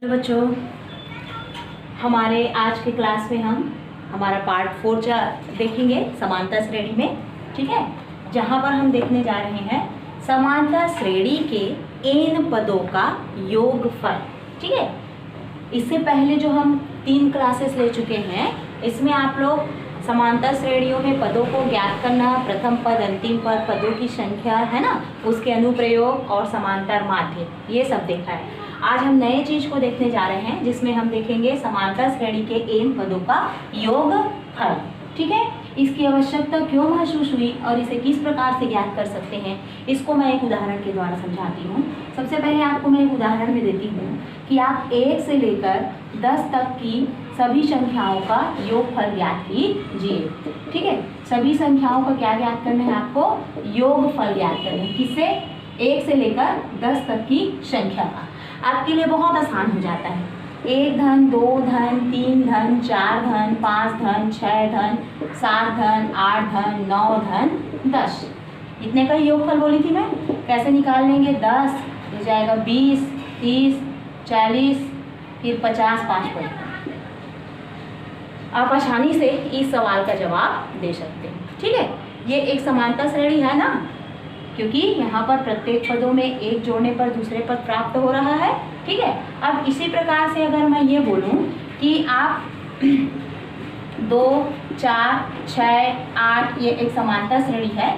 बच्चों, हमारे आज के क्लास में हम हमारा पार्ट 4 देखेंगे समांतर श्रेणी में। ठीक है, जहाँ पर हम देखने जा रहे हैं समांतर श्रेणी के n पदों का योगफल। ठीक है, इससे पहले जो हम 3 क्लासेस ले चुके हैं, इसमें आप लोग समांतर श्रेणियों में पदों को ज्ञात करना, प्रथम पद, अंतिम पद, पदों की संख्या है ना, उसके अनुप्रयोग और समांतर माध्य, ये सब देखा है। आज हम नए चीज को देखने जा रहे हैं, जिसमें हम देखेंगे समांतर श्रेणी के n पदों का योगफल। ठीक है, इसकी आवश्यकता क्यों महसूस हुई और इसे किस प्रकार से ज्ञात कर सकते हैं, इसको मैं एक उदाहरण के द्वारा समझाती हूँ। सबसे पहले आपको मैं एक उदाहरण में देती हूँ कि आप 1 से लेकर 10 तक की सभी संख्याओं का योगफल ज्ञात कीजिए। ठीक है, सभी संख्याओं का क्या ज्ञात करना है, आपको योगफल ज्ञात करना है। किससे? 1 से लेकर 10 तक की संख्या का। आपके लिए बहुत आसान हो जाता है। 1 धन, 2 धन, 3 धन, 4 धन, 5 धन, 6 धन, 7 धन, 8 धन, 9 धन, 10, इतने का योगफल बोली थी मैं। कैसे निकाल लेंगे? 10 हो जाएगा 20, 30, 40, फिर 50, 5 पद। आप आसानी से इस सवाल का जवाब दे सकते हैं। ठीक है, ये एक समांतर श्रेणी है ना, क्योंकि यहाँ पर प्रत्येक पदों में एक जोड़ने पर दूसरे पद प्राप्त हो रहा है। ठीक है, अब इसी प्रकार से अगर मैं ये बोलूँ कि आप 2, 4, 6, 8 ये एक समांतर श्रेणी है,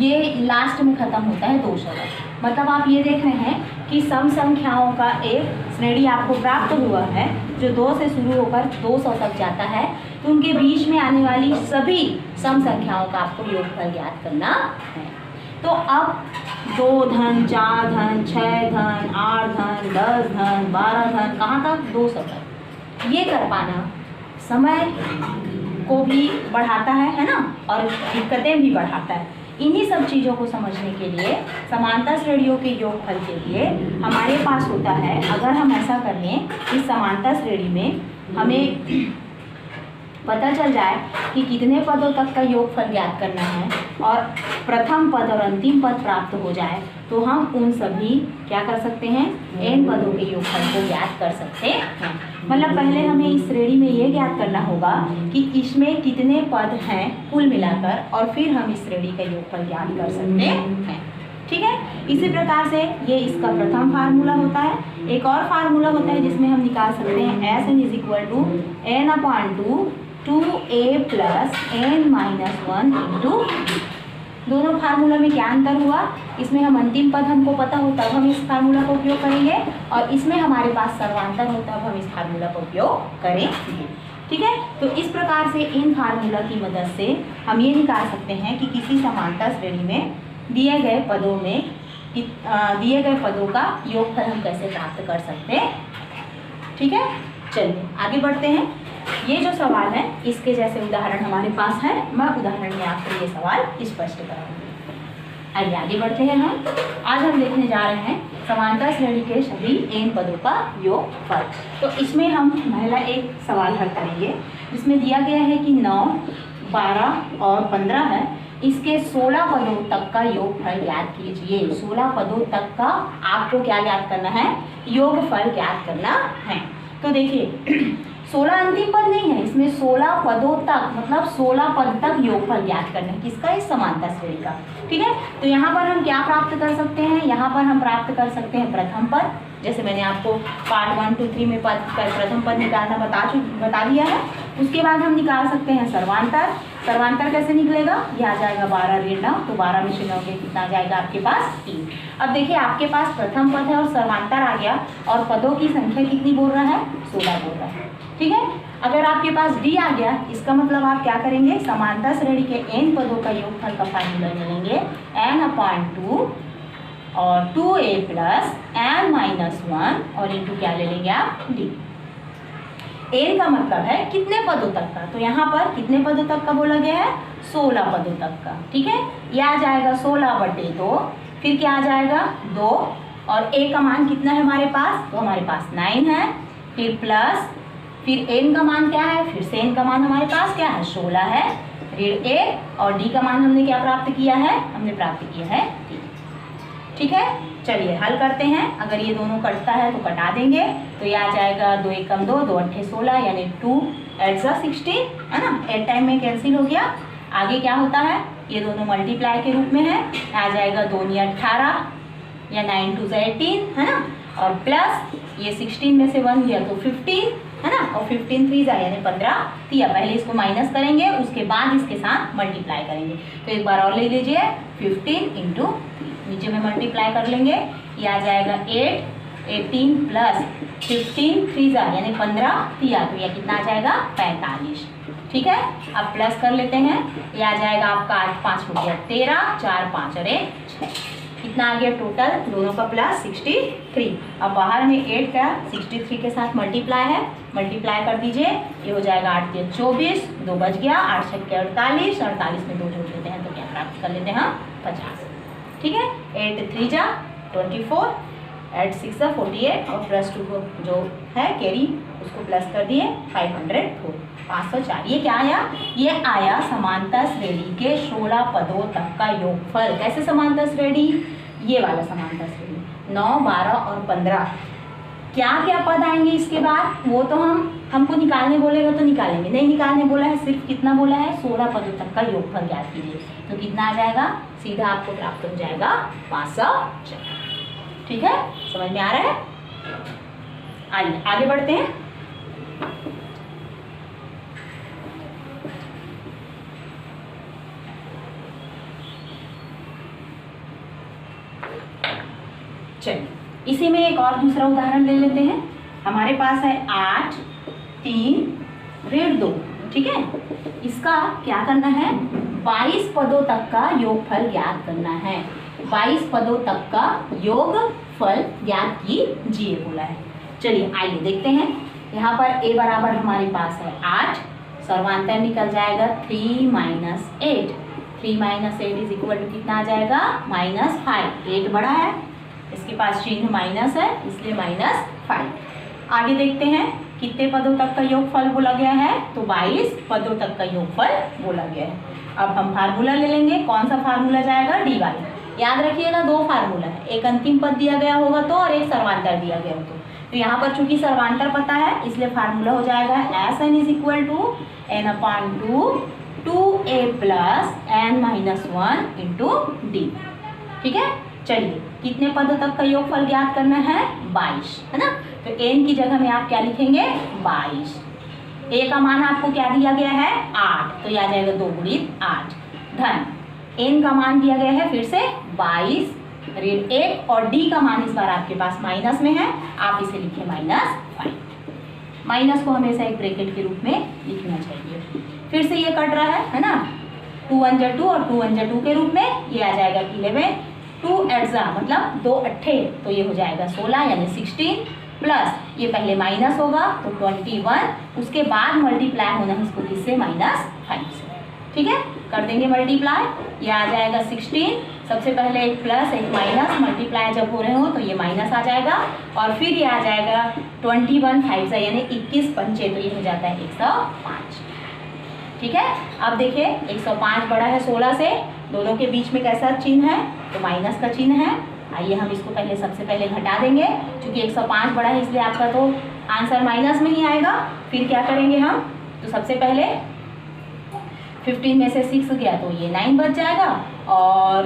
ये लास्ट में ख़त्म होता है 200 तक। मतलब आप ये देख रहे हैं कि सम संख्याओं का एक श्रेणी आपको प्राप्त हुआ है जो 2 से शुरू होकर 200 तक जाता है। तो उनके बीच में आने वाली सभी सम संख्याओं का आपको योगफल ज्ञात करना है। तो अब 2 धन, 4 धन, 6 धन, 8 धन, 10 धन, 12 धन, कहाँ तक? 200 तक। ये कर पाना समय को भी बढ़ाता है ना, और दिक्कतें भी बढ़ाता है। इन्हीं सब चीज़ों को समझने के लिए समांतर श्रेणियों के योगफल के लिए हमारे पास होता है, अगर हम ऐसा कर लें कि समांतर श्रेणी में हमें पता चल जाए कि कितने पदों तक का योगफल ज्ञात करना है और प्रथम पद और अंतिम पद प्राप्त हो जाए, तो हम उन सभी क्या कर सकते हैं, n पदों के योगफल को ज्ञात कर सकते हैं। मतलब पहले हमें इस श्रेणी में ये ज्ञात करना होगा कि इसमें कितने पद हैं कुल मिलाकर, और फिर हम इस श्रेणी का योगफल ज्ञात कर सकते हैं। ठीक है, इसी प्रकार से ये इसका प्रथम फार्मूला होता है। एक और फार्मूला होता है जिसमें हम निकाल सकते हैं Sn = n/2 2a + n-1 × दोनों फार्मूला में क्या अंतर हुआ? इसमें हम अंतिम पद हमको पता हो तब हम इस फार्मूला का उपयोग करेंगे, और इसमें हमारे पास सर्वांतर हो तब हम इस फार्मूला का उपयोग करेंगे। ठीक है, तो इस प्रकार से इन फार्मूला की मदद से हम ये निकाल सकते हैं कि किसी समांतर श्रेणी में दिए गए पदों का योगफल हम कैसे प्राप्त कर सकते हैं। ठीक है, चलिए आगे बढ़ते हैं। ये जो सवाल है इसके जैसे उदाहरण हमारे पास है, मैं उदाहरण में आपको ये सवाल स्पष्ट कराऊंगी। आइए आगे बढ़ते हैं। आज हम देखने जा रहे हैं समांतर श्रेणी के सभी n पदों का योगफल। तो इसमें हम पहला एक सवाल हल करेंगे, जिसमें दिया गया है कि 9, 12 और 15 है, इसके 16 पदों तक का योगफल ज्ञात कीजिए। 16 पदों तक का आपको क्या ज्ञात करना है, योगफल ज्ञात करना है। तो देखिए 16 अंतिम पद नहीं है, इसमें 16 पदों तक, मतलब 16 पद तक योगफल ज्ञात करना है। किसका? इस समांतर श्रेणी का। ठीक है, तो यहाँ पर हम क्या प्राप्त कर सकते हैं? यहाँ पर हम प्राप्त कर सकते हैं प्रथम पद, जैसे मैंने आपको पार्ट 1, 2, 3 में प्रथम पद निकालना बता दिया है। उसके बाद हम निकाल सकते हैं सर्वांतर। सर्वांतर कैसे निकलेगा? यह आ जाएगा 12 ऋण 9, तो 12 में से 9 के कितना आ जाएगा आपके पास? 3। अब देखिए आपके पास प्रथम पद है और सर्वांतर आ गया, और पदों की संख्या कितनी बोल रहा है? 16 बोल रहा है। ठीक है, अगर आपके पास D आ गया, इसका मतलब आप क्या करेंगे, समांतर श्रेणी के n पदों का योगफल का फार्मूला ले लेंगे n/2 और 2a + n-1 और इंटू क्या ले लेंगे आप? D। n का मतलब है कितने पदों तक का, तो यहाँ पर कितने पदों तक का बोला गया है? 16 पदों तक का। ठीक है, यह आ जाएगा 16/2, फिर क्या आ जाएगा 2, और a का मान कितना है हमारे पास? तो हमारे पास 9 है, फिर प्लस, फिर n का मान क्या है? फिर से n का मान हमारे पास क्या है? 16 है, ऋण 1, और d का मान हमने क्या प्राप्त किया है? हमने प्राप्त किया है 3। ठीक है, चलिए हल करते हैं। अगर ये दोनों कटता है तो कटा देंगे, तो ये आ जाएगा 2 एकम 2, 2 अट्ठे 16 यानी 2 8 16 है ना, 8 टाइम में कैंसिल हो गया। आगे क्या होता है, ये दोनों मल्टीप्लाई के रूप में है, आ जाएगा 2 नी 18 या 9 2 18 है ना, और प्लस ये 16 में से 1 गया तो 15 है ना, और 15 3 जाए यानी 15 तिया। पहले इसको माइनस करेंगे, उसके बाद इसके साथ मल्टीप्लाई करेंगे। तो एक बार और ले लीजिए, 15 इंटू नीचे में मल्टीप्लाई कर लेंगे, ये आ जाएगा 8 18 प्लस 15 3 जाए यानी 15 तिया, तो यह कितना आ जाएगा 45। ठीक है, अब प्लस कर लेते हैं, ये आ जाएगा आपका 8 5 हो गया 13 4 5 और 1 6, कितना आ गया टोटल दोनों का प्लस 63। अब बाहर में 8 का 63 के साथ मल्टीप्लाई है, मल्टीप्लाई कर दीजिए, ये हो जाएगा 8 3 24, 2 बच गया, 8 6 48, 48 में 2 जोड़ लेते हैं तो क्या प्राप्त कर लेते हैं हम 50। ठीक है, 8 3 जा 24, 8 6 जा 48 और प्लस 2 को जो है कैरी उसको प्लस कर दिए 504 504। ये क्या आया, ये आया समांतर श्रेणी के 16 पदों तक का योगफल। कैसे समांतर श्रेणी, ये वाला समांतर श्रेणी 9 12 और 15। क्या क्या पद आएंगे इसके बाद वो तो हमको निकालने बोलेगा तो निकालेंगे, नहीं निकालने बोला है, सिर्फ कितना बोला है 16 पदों तक का योगफल ज्ञात कीजिए, तो कितना आ जाएगा, सीधा आपको प्राप्त हो जाएगा 504। ठीक है, समझ में आ रहा है। आइए आगे बढ़ते हैं। चलिए इसी में एक और दूसरा उदाहरण ले लेते हैं। हमारे पास है 8 3 2, ठीक है। इसका क्या करना है, 22 पदों तक का योगफल ज्ञात करना है। 22 पदों तक का योगफल ज्ञात कीजिए बोला है। चलिए आइए देखते हैं। यहाँ पर a बराबर हमारे पास है 8, सर्वांतर निकल जाएगा 3 - 8, 3 - 8 इज इक्वल टू कितना आ जाएगा -5। 8 बड़ा है, इसके पास चिन्ह माइनस है इसलिए -5। आगे देखते हैं कितने पदों तक का योगफल बोला गया है, तो 22 पदों तक का योगफल बोला गया है। अब हम फार्मूला ले लेंगे, कौन सा फार्मूला जाएगा, dy। याद रखिएगा 2 फार्मूला है, एक अंतिम पद दिया गया होगा तो और एक सर्वांतर दिया गया हो तो यहाँ पर चूंकि सर्वांतर पता है इसलिए फार्मूला हो जाएगा Sn is equal to n/2 2a plus n - 1 into d. ठीक है, चलिए कितने पदों तक का योगफल ज्ञात करना है, 22 है ना, तो n की जगह में आप क्या लिखेंगे 22। a का मान आपको क्या दिया गया है 8, तो यह आ जाएगा 2 × 8 धन n का मान दिया गया है फिर से 22 ऋण 1 और d का मान इस बार आपके पास माइनस में है, आप इसे लिखिए -5। माइनस को हमेशा एक ब्रैकेट के रूप में लिखना चाहिए। फिर से ये कट रहा है ना, 2 1 जा 2 और 2 1 जा 2 के रूप में ये आ जाएगा 11, 2 8 जा मतलब 2 अट्ठे तो ये हो जाएगा 16 यानी 16 प्लस ये पहले माइनस होगा तो 21, उसके बाद मल्टीप्लाई होना है इसको किससे -5 से। ठीक है, कर देंगे मल्टीप्लाई, ये आ जाएगा 16, सबसे पहले एक प्लस एक माइनस, मल्टीप्लाई जब हो रहे हो तो ये माइनस आ जाएगा और फिर ये आ जाएगा 21 5 से यानी 21 पंचे तो ये हो जाता है 105। ठीक है, अब देखिए 105 बड़ा है 16 से, दोनों के बीच में कैसा चिन्ह है, तो माइनस का चिन्ह है। आइए हम इसको पहले सबसे पहले घटा देंगे, क्योंकि 105 बड़ा है इसलिए आपका तो आंसर माइनस में ही आएगा। फिर क्या करेंगे हम, तो सबसे पहले 15 में से 6 गया तो ये 9 बच जाएगा और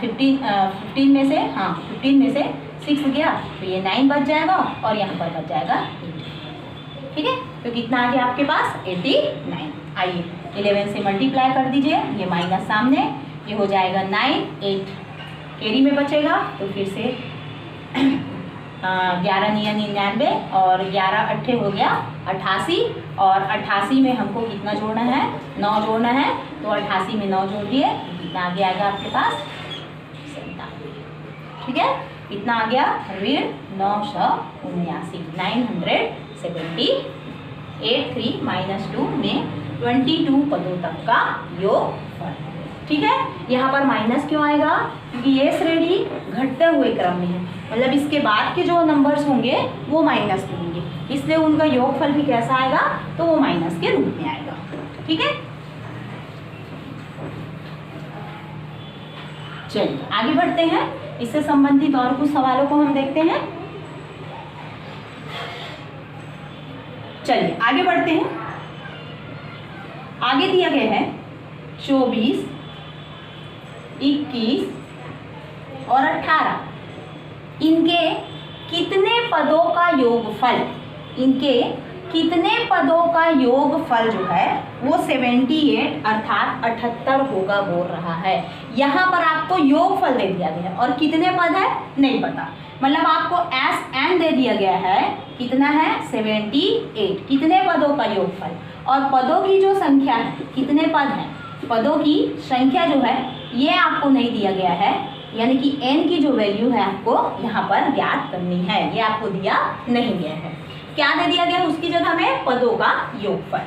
15 में से 15 में से 6 गया तो ये 9 बच जाएगा और यहाँ पर बच जाएगा 8। ठीक है, तो कितना आ गया आपके पास 89। आइए 11 से मल्टीप्लाई कर दीजिए, ये माइनस सामने, ये हो जाएगा 9 8 कैरी में बचेगा तो फिर से 11 × 99 और 11 अट्ठे हो गया 88 और 88 में हमको कितना जोड़ना है 9 जोड़ना है, तो 88 में 9 जोड़ दिए कितना आगे आएगा आपके पास 97। ठीक है, कितना आ गया ऋण 979 970 83 - 2 में 22 पदों तक का योगफल। ठीक है, यहाँ पर माइनस क्यों आएगा, क्योंकि ये श्रेणी घटते हुए क्रम में है, मतलब इसके बाद के जो नंबर्स होंगे वो माइनस में होंगे, इसलिए उनका योगफल भी कैसा आएगा, तो वो माइनस के रूप में आएगा। ठीक है, चलिए आगे बढ़ते हैं। इससे संबंधित और कुछ सवालों को हम देखते हैं। चलिए आगे बढ़ते हैं। आगे दिया गया है 24, 21 और 18, इनके कितने पदों का योगफल, इनके कितने पदों का योगफल जो है वो 78 अर्थात 78 होगा बोल रहा है। यहाँ पर आपको योगफल दे दिया गया है और कितने पद है नहीं पता, मतलब आपको SN दे दिया गया है, कितना है 78, कितने पदों का योगफल, और पदों की जो संख्या है, कितने पद हैं, पदों की संख्या जो है ये आपको नहीं दिया गया है, यानी कि n की जो वैल्यू है आपको यहाँ पर ज्ञात करनी है, ये आपको दिया नहीं गया है। क्या दे दिया गया उसकी जगह में पदों का योगफल।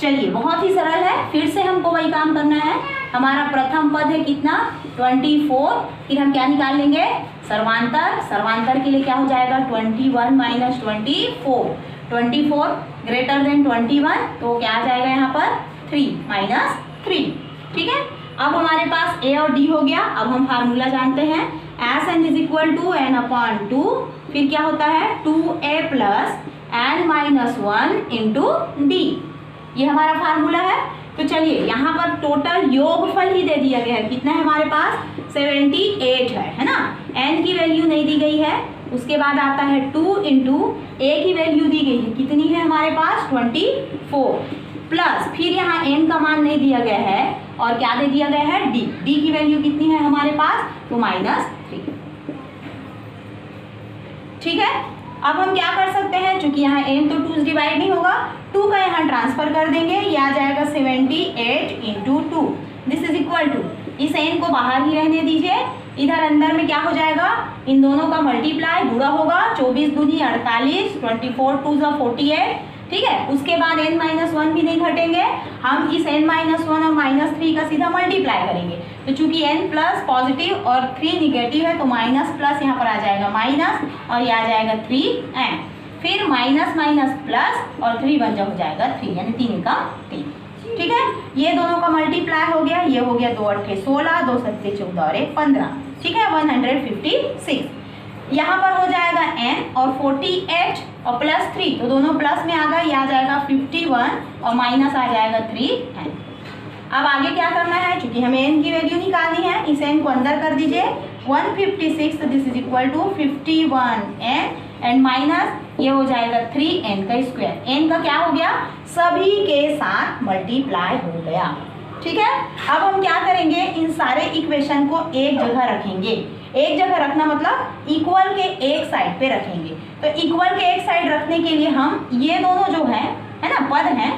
चलिए बहुत ही सरल है, फिर से हमको वही काम करना है। हमारा प्रथम पद है कितना 24, फिर हम क्या निकाल लेंगे सर्वांतर, सर्वांतर के लिए क्या हो जाएगा 21 माइनस 24, 24 ग्रेटर देन 21, तो क्या आ जाएगा यहाँ पर 3 माइनस 3, ठीक है। अब हमारे पास a और d हो गया। अब हम फार्मूला जानते हैं Sn is equal to n upon 2, फिर क्या होता है 2a plus n minus 1 into d, ये हमारा फार्मूला है। तो चलिए यहाँ पर टोटल योगफल ही दे दिया गया है, कितना है हमारे पास 78 है ना, n की वैल्यू नहीं दी गई है। उसके बाद आता है 2 इंटू a की वैल्यू दी गई है, कितनी है हमारे पास 24, प्लस फिर यहाँ n का मान नहीं दिया गया है और क्या दे दिया गया है d, d की वैल्यू कितनी है हमारे पास तो -3, ठीक है। अब हम क्या कर सकते हैं, चूंकि यहाँ n तो 2 से डिवाइड नहीं होगा, 2 का यहाँ ट्रांसफर कर देंगे, ये आ जाएगा 78 into 2, this is equal to, इस n को बाहर ही रहने दीजिए, इधर अंदर में क्या हो जाएगा इन दोनों का मल्टीप्लाई गुणा होगा, 24 दूनी 48, 24 2 जा 48, ठीक है। उसके बाद n-1 भी नहीं घटेंगे, हम इस n-1 और -3 का सीधा मल्टीप्लाई करेंगे, तो चूंकि n प्लस पॉजिटिव और 3 निगेटिव है तो माइनस प्लस यहाँ पर आ जाएगा माइनस और ये आ जाएगा 3n, फिर माइनस माइनस प्लस और 3 बन हो जाएगा 3, यानी 3 का 3, ठीक है। ये दोनों का मल्टीप्लाई हो गया, ये हो गया 2 8 16, 2 7 14 और 1 15, ठीक है 156। यहाँ पर हो जाएगा n और 48 और प्लस 3, तो दोनों प्लस में आ गए, ये आ जाएगा 51 और माइनस आ जाएगा 3n। अब आगे क्या करना है, चूंकि हमें n की वैल्यू निकालनी है, इस n को अंदर कर दीजिए 156, तो this is equal to 51n and minus ये हो जाएगा 3n का स्क्वायर, n का क्या हो गया सभी के साथ मल्टीप्लाई हो गया, ठीक है। अब हम क्या करेंगे, इन सारे इक्वेशन को एक जगह रखेंगे, एक जगह रखना मतलब इक्वल के एक साइड पे रखेंगे। तो इक्वल के एक साइड रखने के लिए हम ये दोनों जो है ना पद हैं,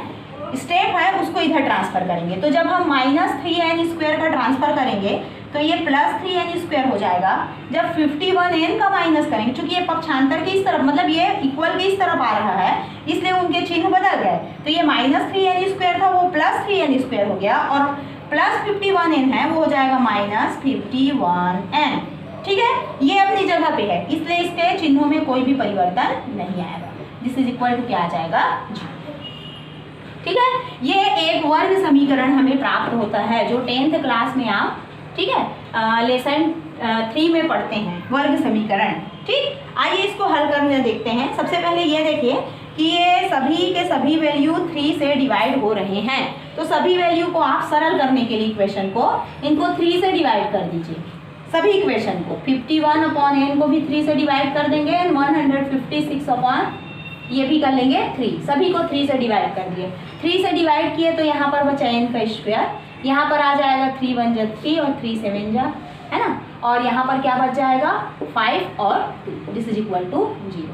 स्टेप है, उसको इधर ट्रांसफर करेंगे। तो जब हम -3n² का ट्रांसफर करेंगे तो ये +3n² हो जाएगा। जब 51n का माइनस करेंगे, चूंकि ये पक्षांतर के इस तरफ मतलब ये इक्वल के इस तरफ आ रहा है, इसलिए उनके चिन्ह बदल गए, तो ये -3n² था वो +3n² हो गया, और +51n है वो हो जाएगा -51n, ठीक है। ये अपनी जगह पे है, इसलिए इसके चिन्हों में कोई भी परिवर्तन नहीं आएगा, दिस इज इक्वल टू क्या आ जाएगा जी, ठीक है। ये एक वर्ग समीकरण हमें प्राप्त होता है जो 10th क्लास में आप, ठीक है, लेसन 3 में पढ़ते हैं, वर्ग समीकरण, ठीक। आइए इसको हल करने देखते हैं। सबसे पहले ये देखिए कि ये सभी के सभी वैल्यू 3 से डिवाइड हो रहे हैं, तो सभी वैल्यू को आप सरल करने के लिए इक्वेशन को इनको 3 से डिवाइड कर दीजिए, सभी इक्वेशन को 51/n को भी 3 से डिवाइड कर देंगे, 156 ये भी कर लेंगे 3, सभी को 3 से डिवाइड कर दिए। 3 से डिवाइड किए तो यहाँ पर बचा n का स्क्वायर, यहाँ पर आ जाएगा 3 1 जा 3 और 3 7 जा, है ना, और यहाँ पर क्या बच जाएगा 5 और 2, दिस इज इक्वल टू 0,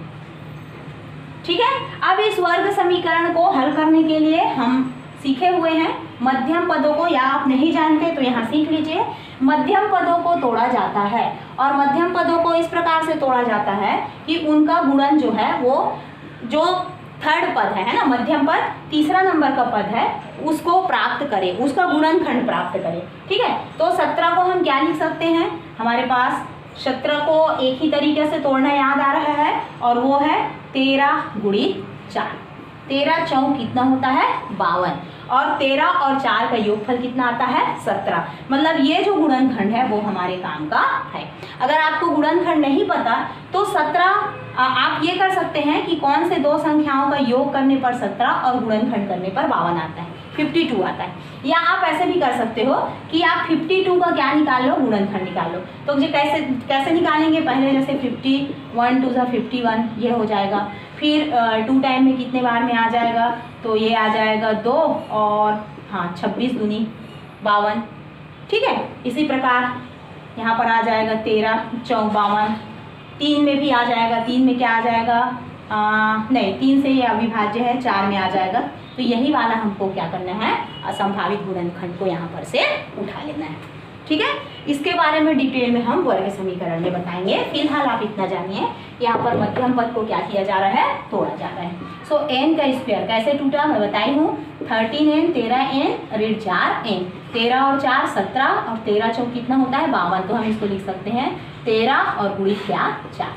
ठीक है। अब इस वर्ग समीकरण को हल करने के लिए हम सीखे हुए हैं मध्यम पदों को, या आप नहीं जानते तो यहाँ सीख लीजिए। मध्यम पदों को तोड़ा जाता है, और मध्यम पदों को इस प्रकार से तोड़ा जाता है कि उनका गुणन जो है वो जो थर्ड पद है ना, मध्यम पद तीसरा नंबर का पद है, उसको प्राप्त करे, उसका गुणनखंड प्राप्त करे, ठीक है। तो 17 को हम क्या लिख सकते हैं, हमारे पास 17 को एक ही तरीके से तोड़ना याद आ रहा है, और वो है 13 × 4, 13 चौक कितना होता है 52, और 13 और 4 का योगफल कितना आता है 17। मतलब ये जो गुणनखंड है वो हमारे काम का है। अगर आपको गुणनखंड नहीं पता तो 17 आप ये कर सकते हैं कि कौन से दो संख्याओं का योग करने पर 17 और गुणनखंड करने पर 52 आता है, 52 आता है। या आप ऐसे भी कर सकते हो कि आप 52 का क्या निकाल लो, गुणनखंड निकाल लो। तो मुझे कैसे निकालेंगे, पहले जैसे 51 2 सा 51 ये हो जाएगा, फिर 2 टाइम में कितने बार में आ जाएगा, तो ये आ जाएगा 2 और हाँ 26 दूनी 52, ठीक है। इसी प्रकार यहाँ पर आ जाएगा 13 4 52, 3 में भी आ जाएगा, 3 में क्या आ जाएगा, नहीं 3 से ये अविभाज्य है, 4 में आ जाएगा। तो यही वाला हमको क्या करना है, असंभावित गुणनखंड को यहाँ पर से उठा लेना है, ठीक है। इसके बारे में डिटेल में हम वर्ग समीकरण में बताएंगे। फिलहाल आप इतना जानिए, यहाँ पर मध्यम पद को क्या किया जा रहा है, तोड़ा जा रहा है। सो n का स्क्वायर कैसे टूटा मैं बताई हूँ, 13n 13n ऋण 4n, 13 और 4 17 और 13 चौक कितना होता है 52। तो हम इसको लिख सकते हैं 13 और गुणित क्या 4,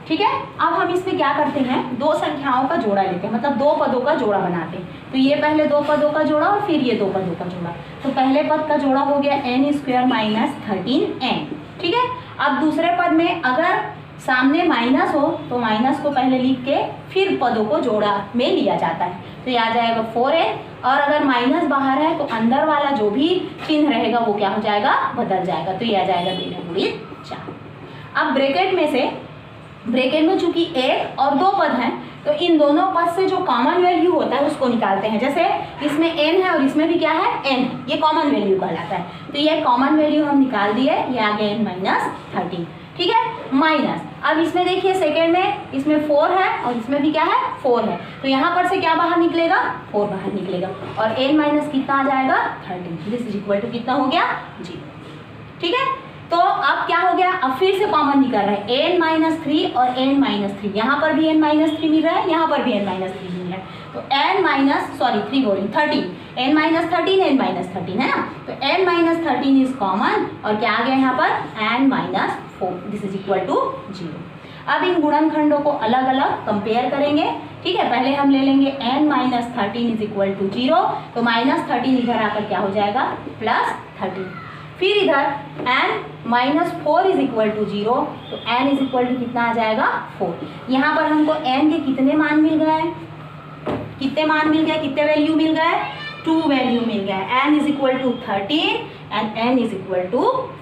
ठीक है। अब हम इसमें क्या करते हैं, दो संख्याओं का जोड़ा लेते हैं, मतलब दो पदों का जोड़ा बनाते हैं। तो ये पहले दो पदों का जोड़ा और फिर ये दो पदों का जोड़ा। तो पहले पद का जोड़ा हो गया n स्क्वायर माइनस 13n, ठीक है। अब दूसरे पद में अगर सामने माइनस हो तो माइनस को पहले लिख के फिर पदों को जोड़ा में लिया जाता है। तो ये आ जाएगा 4n, और अगर माइनस बाहर है तो अंदर वाला जो भी चिन्ह रहेगा वो क्या हो जाएगा, बदल जाएगा। तो ये आ जाएगा 13 गुणित 4। अब ब्रैकेट में चूंकि एक और दो पद हैं तो इन दोनों पद से जो कॉमन वैल्यू होता है उसको निकालते हैं। जैसे इसमें n है और इसमें भी क्या है n, ये कॉमन वैल्यू कहलाता है। तो ये कॉमन वैल्यू हम निकाल दिए, ये आ गया n माइनस 13, ठीक है। माइनस अब इसमें देखिए सेकेंड में इसमें 4 है और इसमें भी क्या है 4 है। तो यहाँ पर से क्या बाहर निकलेगा, 4 बाहर निकलेगा, और n माइनस कितना आ जाएगा 13। दिस इज इक्वल टू कितना हो गया 0, ठीक है। तो अब क्या हो गया, अब फिर से कॉमन निकल रहा है n माइनस 3 और n माइनस 3, यहाँ पर भी n माइनस 3 मिल रहा है, यहाँ पर भी n माइनस 3 मिल रहा है। तो n माइनस 13 n माइनस 13 है ना। तो n माइनस 13 इज कॉमन, और क्या आ गया यहाँ पर n minus 4, this is equal to 0। अब इन गुणनखंडों को अलग अलग कंपेयर करेंगे, ठीक है। पहले हम ले लेंगे n minus 13 is equal to 0, तो माइनस 13 इधर आकर क्या हो जाएगा प्लस 13। फिर इधर n minus 4 is equal to 0, तो n इज इक्वल टू कितना आ जाएगा 4। यहाँ पर हमको n के कितने मान मिल गए, कितने वैल्यू मिल गए, 2 वैल्यू मिल गए। n is equal to 13 and n is equal to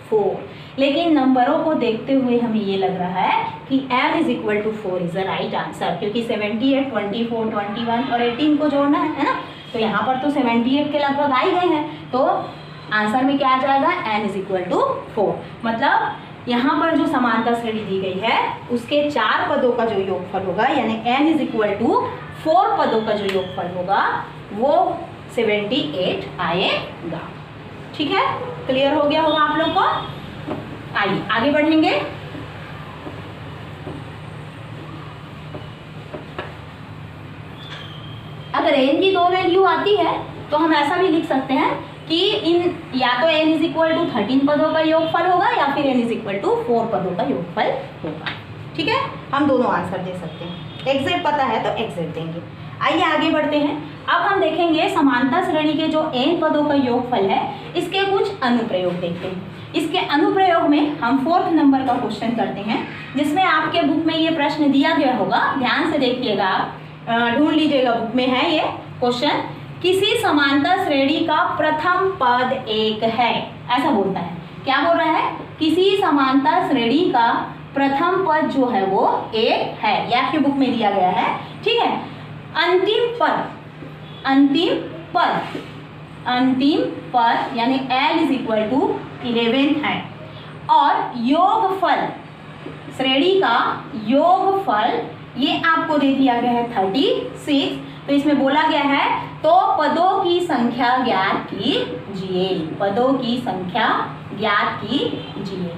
4। लेकिन नंबरों को देखते हुए हमें ये लग रहा है कि n is equal to 4 is the right answer, क्योंकि 78 24 21 और 18 को जोड़ना है ना। तो यहाँ पर तो 78 के लगभग आ ही गए हैं, तो आंसर में क्या आ जाएगा n इज इक्वल टू 4। मतलब यहाँ पर जो समानता श्रेणी दी गई है उसके 4 पदों का जो योगफल होगा, यानी n इज इक्वल टू 4 पदों का जो योगफल होगा वो 78 आएगा, ठीक है। क्लियर हो गया होगा आप लोग को। आइए आगे बढ़ेंगे। अगर n की 2 वैल्यू आती है तो हम ऐसा भी लिख सकते हैं कि इन या तो n इज इक्वल टू 13 पदों का योगफल होगा या फिर n इज इक्वल टू 4 पदों का योगफल होगा, ठीक है। हम दोनों आंसर दे सकते हैं, एग्जैक्ट पता है तो एग्जैक्ट देंगे। आइए आगे बढ़ते हैं। अब हम देखेंगे समानता श्रेणी के जो n पदों का योगफल है इसके कुछ अनुप्रयोग देखते हैं। इसके अनुप्रयोग में हम 4th नंबर का क्वेश्चन करते हैं, जिसमें आपके बुक में ये प्रश्न दिया गया होगा, ध्यान से देखिएगा, आप ढूंढ लीजिएगा, बुक में है ये क्वेश्चन। किसी समानता श्रेणी का प्रथम पद 1 है, ऐसा बोलता है। क्या बोल रहा है, किसी समानता श्रेणी का प्रथम पद जो है वो 1 है, ये आपकी बुक में दिया गया है, ठीक है। अंतिम पद यानी l इज इक्वल टू 11 है, और योगफल श्रेणी का योगफल ये आपको दे दिया गया है 36। तो इसमें बोला गया है तो पदों की संख्या ज्ञात कीजिए, पदों की संख्या ज्ञात कीजिए।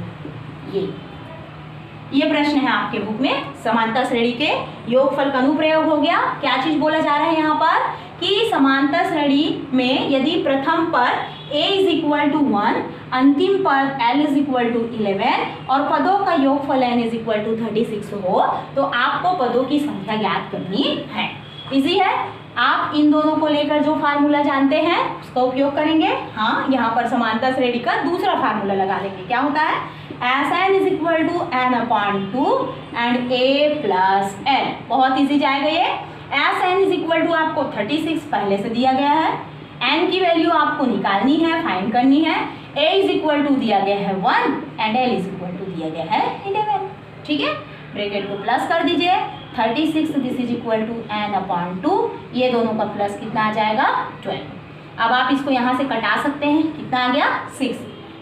ये प्रश्न है आपके बुक में। समानता श्रेणी के योगफल का अनुप्रयोग हो गया। क्या चीज बोला जा रहा है यहाँ पर कि समानता श्रेणी में यदि प्रथम पद a इज इक्वल टू 1, अंतिम पद l इज इक्वल टू 11 और पदों का योगफल n इज इक्वल टू 36 हो तो आपको पदों की संख्या ज्ञात करनी है। इजी है। आप इन दोनों को लेकर जो फार्मूला जानते हैं उसका उपयोग करेंगे। हाँ, यहाँ पर समांतर श्रेणी का दूसरा फार्मूला लगा देंगे। क्या होता है? Sn is equal to n/2 and a plus n। बहुत ईजी जाएगा ये। Sn इज इक्वल टू आपको 36 पहले से दिया गया है, n की वैल्यू आपको निकालनी है, फाइंड करनी है। a इज इक्वल टू दिया गया है 1 and l is equal to दिया गया है 11। ठीक है, ब्रैकेट को प्लस कर दीजिए। 36 this is equal to n/2, ये दोनों का प्लस कितना आ जाएगा? 12। अब आप इसको यहाँ से कटा सकते हैं। कितना आ गया? 6।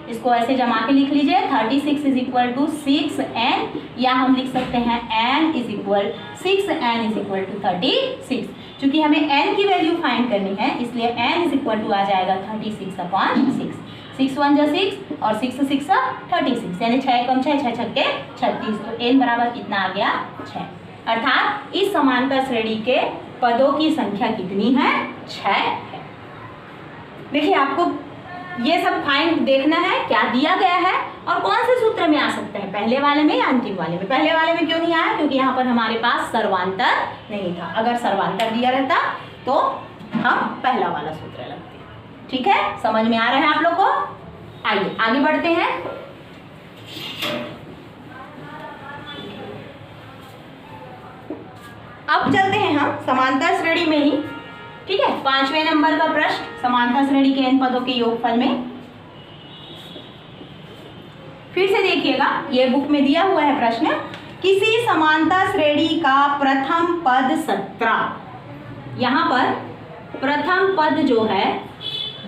इसको ऐसे जमा के लिख लीजिए। 36 इज इक्वल टू 6n, या हम लिख सकते हैं n is equal 6n is equal to 36। चूंकि हमें n की वैल्यू फाइंड करनी है, इसलिए n इज इक्वल टू आ जाएगा 36/6। 6 1 जा 6 और 6 6 36, यानी 6 कम 6 6 छक्के 36। तो n बराबर कितना आ गया? 6। अर्थात इस समांतर श्रेणी के पदों की संख्या कितनी है? 6 है। देखिए, आपको ये सब फाइंड देखना है क्या दिया गया है और कौन से सूत्र में आ सकता है, पहले वाले में या अंतिम वाले में। पहले वाले में क्यों नहीं आया? क्योंकि यहाँ पर हमारे पास सर्वांतर नहीं था। अगर सर्वांतर दिया रहता तो हम पहला वाला सूत्र लगते। ठीक है, समझ में आ रहा है आप लोग को? आइए आगे बढ़ते हैं। अब चलते हैं हम समांतर श्रेणी में ही। ठीक है, 5वें नंबर का प्रश्न, समांतर श्रेणी के n पदों के योगफल में। फिर से देखिएगा, ये बुक में दिया हुआ है प्रश्न। किसी समांतर श्रेणी का प्रथम पद 17। यहाँ पर प्रथम पद जो है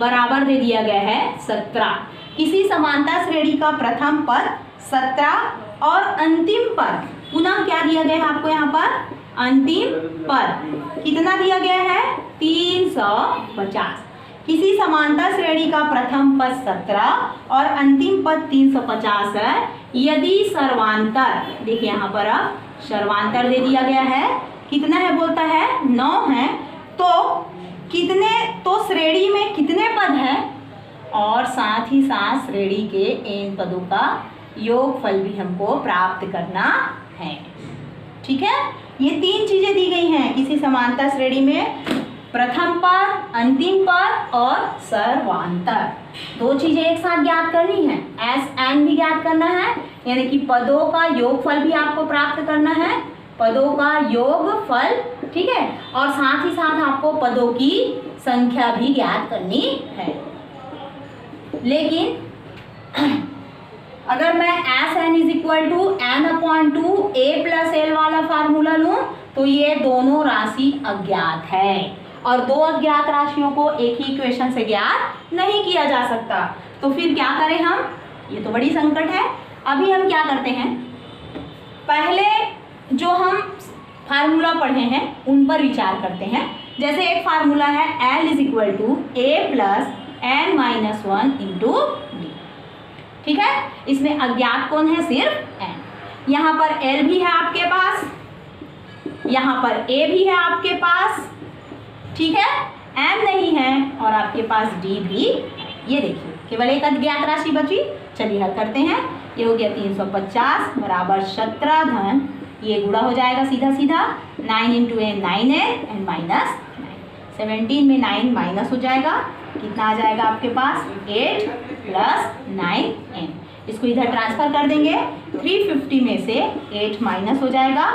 बराबर दे दिया गया है 17। किसी समांतर श्रेणी का प्रथम पद 17 और अंतिम पद पुनः क्या दिया गया है आपको? यहाँ पर अंतिम पद कितना दिया गया है? 350। किसी समांतर श्रेणी का प्रथम पद 17 और अंतिम पद 350 है। यदि सर्वांतर, देखिए यहाँ पर अब सर्वांतर दे दिया गया है, कितना है बोलता है? 9 है। तो कितने, तो श्रेणी में कितने पद हैं और साथ ही साथ श्रेणी के n पदों का योगफल भी हमको प्राप्त करना है। ठीक है, ये 3 चीजें दी गई हैं किसी समांतर श्रेणी में, प्रथम पद, अंतिम पद और सर्वांतर। 2 चीजें एक साथ ज्ञात करनी है। Sn भी ज्ञात करना है, यानी कि पदों का योगफल भी आपको प्राप्त करना है, पदों का योगफल। ठीक है, और साथ ही साथ आपको पदों की संख्या भी ज्ञात करनी है। लेकिन अगर मैं Sn is equal to n/2 a plus l वाला फार्मूला लूँ तो ये दोनों राशि अज्ञात है, और 2 अज्ञात राशियों को एक ही इक्वेशन से ज्ञात नहीं किया जा सकता। तो फिर क्या करें हम? ये तो बड़ी संकट है। अभी हम क्या करते हैं, पहले जो हम फार्मूला पढ़े हैं उन पर विचार करते हैं। जैसे एक फार्मूला है L is equal to a plus n-1 into d। ठीक है, इसमें अज्ञात कौन है? सिर्फ n। यहाँ पर L भी है आपके पास, यहाँ पर a भी है आपके पास। ठीक है, n नहीं है और आपके पास d भी। ये देखिए, केवल एक अज्ञात राशि बची। चलिए हल करते हैं। ये हो गया 350 बराबर 17 धन, ये गुणा हो जाएगा सीधा सीधा, 9 into n 9n and minus 9। 17 में 9 माइनस हो जाएगा, कितना आ जाएगा आपके पास? 8 प्लस 9n। इसको इधर ट्रांसफर कर देंगे। 350 में से 8 माइनस हो जाएगा,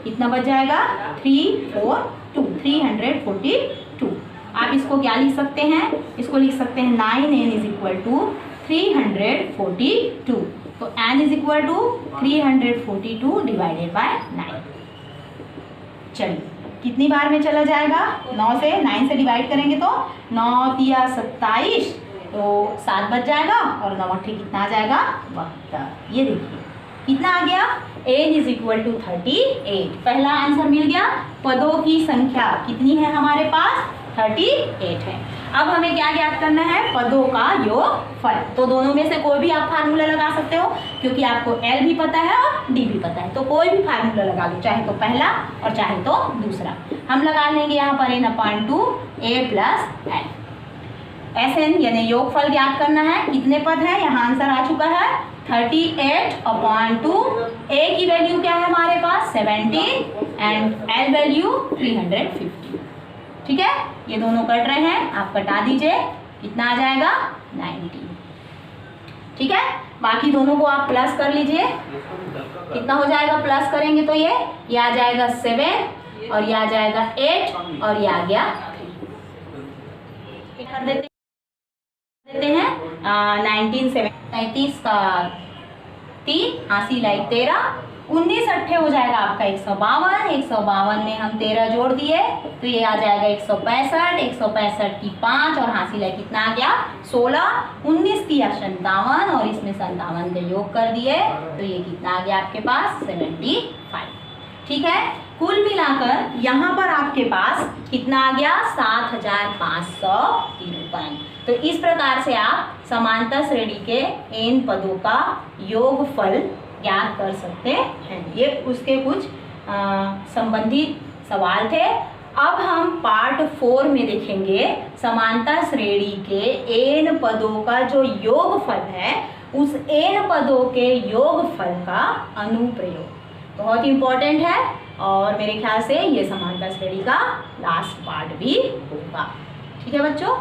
कितना बच जाएगा? 342। आप इसको क्या लिख सकते हैं? इसको लिख सकते हैं 9n इज इक्वल टू 342। तो n is equal to 342 divided by 9। चलिए, कितनी बार में चला जाएगा? 9 से 9 से डिवाइड करेंगे तो 9 तिया 27, तो 7 बच जाएगा और 9 अट्ठे कितना आ जाएगा? 72। ये देखिए कितना आ गया? n is equal to 38। पहला आंसर मिल गया। पदों की संख्या कितनी है हमारे पास? 38 है। अब हमें क्या ज्ञात करना है? पदों का योगफल। तो दोनों में से कोई भी आप फार्मूला लगा सकते हो, क्योंकि आपको L भी पता है और D भी पता है। तो कोई भी फार्मूला लगा लो, चाहे तो पहला और चाहे तो दूसरा। हम लगा लेंगे यहाँ पर n/2 a plus l। Sn यानी योगफल ज्ञात करना है। कितने पद है? यहाँ आंसर आ चुका है 38/2। a की वैल्यू क्या है हमारे पास? 17 एंड l वैल्यू 350। ठीक है, ये दोनों कट रहे हैं, आप कटा दीजिए, कितना आ जाएगा 19। ठीक है, बाकी दोनों को आप प्लस कर लीजिए, कितना हो जाएगा प्लस करेंगे तो ये आ जाएगा 7 और ये आ जाएगा 8 और ये आ गया 3 कर देते हैं 19 7 33 का 3 80 लाइक 13 19 अट्ठे हो जाएगा आपका 152। 152 में हम 13 जोड़ दिए तो ये आ जाएगा 165। 165 की 5 और हासिल है कितना आ गया 16। 19 की 57 और इसमें 57 का योग कर दिए तो ये कितना आ गया आपके पास 75। ठीक है, कुल मिलाकर यहाँ पर आपके पास कितना आ गया 7553। तो इस प्रकार से आप समांतर श्रेणी के n पदों का योगफल ज्ञात कर सकते हैं। ये उसके कुछ संबंधित सवाल थे। अब हम पार्ट 4 में देखेंगे समांतर श्रेणी के n पदों का जो योगफल है उस n पदों के योगफल का अनुप्रयोग बहुत इंपॉर्टेंट है और मेरे ख्याल से ये समांतर श्रेणी का लास्ट पार्ट भी होगा। ठीक है बच्चों।